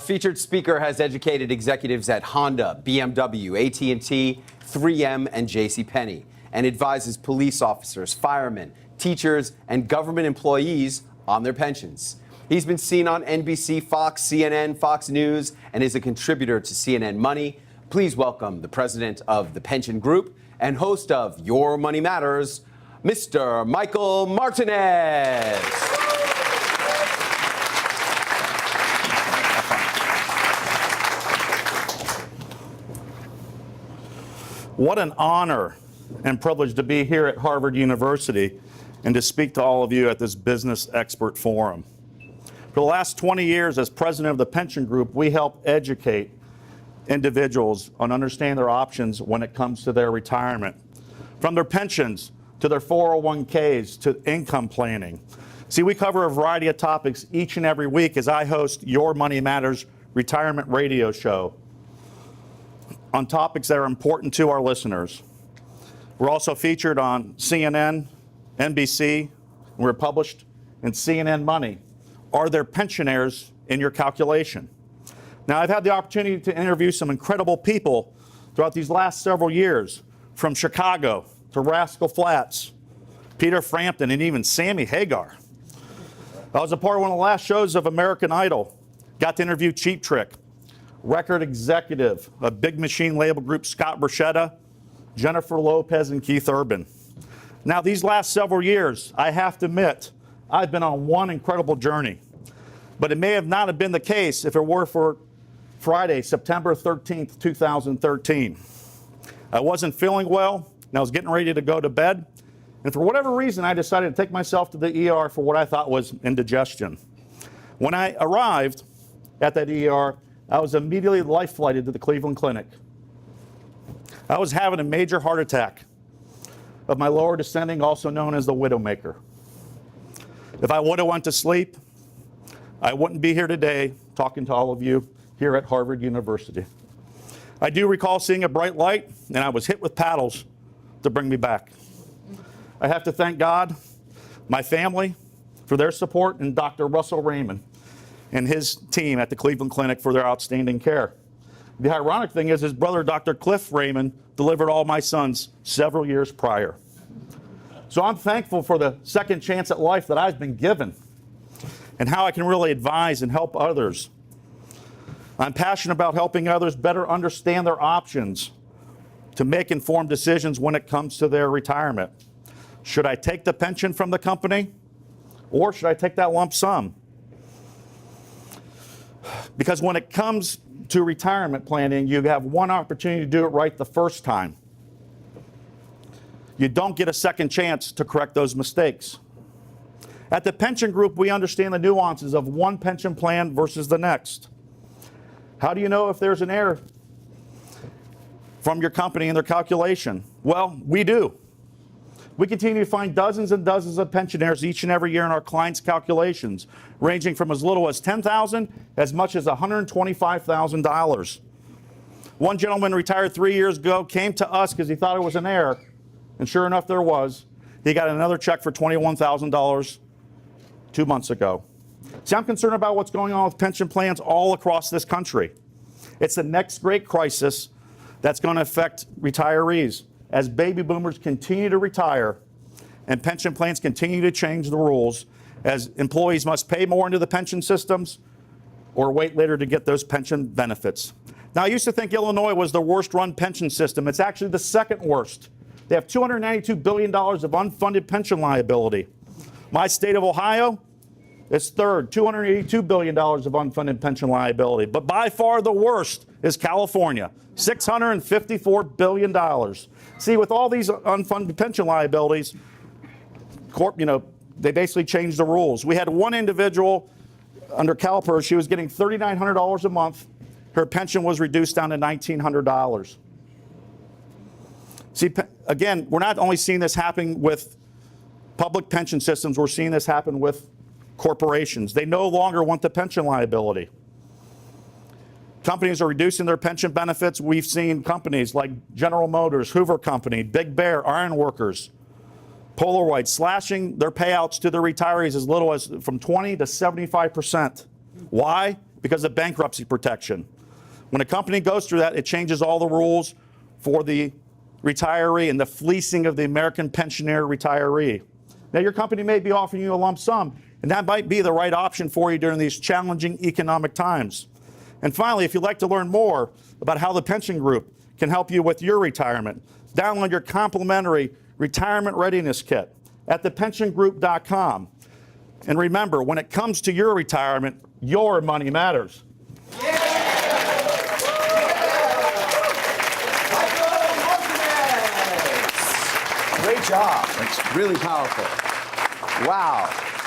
featured speaker has educated executives at Honda, BMW, AT&T, 3M, and JCPenney, and advises police officers, firemen, teachers, and government employees on their pensions. He's been seen on NBC, Fox, CNN, Fox News, and is a contributor to CNN Money. Please welcome the president of the Pension Group and host of Your Money Matters, Mr. Michael Martinez. What an honor and privilege to be here at Harvard University and to speak to all of you at this Business Expert Forum. For the last 20 years as president of the Pension Group, we help educate individuals on understanding their options when it comes to their retirement, from their pensions to their 401ks to income planning. See, we cover a variety of topics each and every week as I host Your Money Matters retirement radio show on topics that are important to our listeners. We're also featured on CNN, NBC, and we're published in CNN Money. Are there pensioners in your calculation? Now, I've had the opportunity to interview some incredible people throughout these last several years, from Chicago to Rascal Flatts, Peter Frampton, and even Sammy Hagar. I was a part of one of the last shows of American Idol. Got to interview Cheap Trick, record executive of Big Machine label group Scott Borchetta, Jennifer Lopez, and Keith Urban. Now, these last several years, I have to admit, I've been on one incredible journey. But it may have not have been the case if it were for Friday, September 13th, 2013. I wasn't feeling well, and I was getting ready to go to bed. And for whatever reason, I decided to take myself to the ER for what I thought was indigestion. When I arrived at that ER, I was immediately life flighted to the Cleveland Clinic. I was having a major heart attack of my lower descending, also known as the Widowmaker. If I would have went to sleep, I wouldn't be here today talking to all of you here at Harvard University. I do recall seeing a bright light, and I was hit with paddles to bring me back. I have to thank God, my family, for their support, and Dr. Russell Raymond and his team at the Cleveland Clinic for their outstanding care. The ironic thing is his brother, Dr. Cliff Raymond, delivered all my sons several years prior. So I'm thankful for the second chance at life that I've been given and how I can really advise and help others. I'm passionate about helping others better understand their options to make informed decisions when it comes to their retirement. Should I take the pension from the company, or should I take that lump sum? Because when it comes to retirement planning, you have one opportunity to do it right the first time. You don't get a second chance to correct those mistakes. At the Pension Group, we understand the nuances of one pension plan versus the next. How do you know if there's an error from your company in their calculation? Well, we do. We continue to find dozens and dozens of pension errors each and every year in our clients' calculations, ranging from as little as $10,000 as much as $125,000. One gentleman retired 3 years ago, came to us because he thought it was an error, and sure enough, there was. He got another check for $21,000 2 months ago. See, I'm concerned about what's going on with pension plans all across this country. It's the next great crisis that's going to affect retirees as baby boomers continue to retire and pension plans continue to change the rules, as employees must pay more into the pension systems or wait later to get those pension benefits. Now, I used to think Illinois was the worst run pension system. It's actually the second worst. They have $292 billion of unfunded pension liability. My state of Ohio is third, $282 billion of unfunded pension liability. But by far the worst is California, $654 billion. See, with all these unfunded pension liabilities, they basically changed the rules. We had one individual under CalPERS, she was getting $3,900 a month. Her pension was reduced down to $1,900. See, again, we're not only seeing this happening with public pension systems, we're seeing this happen with corporations. They no longer want the pension liability. Companies are reducing their pension benefits. We've seen companies like General Motors, Hoover Company, Big Bear, Iron Workers, Polaroid slashing their payouts to their retirees as little as from 20 to 75%. Why? because of bankruptcy protection. When a company goes through that, it changes all the rules for the retiree and the fleecing of the American pensioner retiree. Now, your company may be offering you a lump sum, and that might be the right option for you during these challenging economic times. And finally, if you'd like to learn more about how the Pension Group can help you with your retirement, download your complimentary retirement readiness kit at thepensiongroup.com. And remember, when it comes to your retirement, your money matters. Great job. That's really powerful. Wow.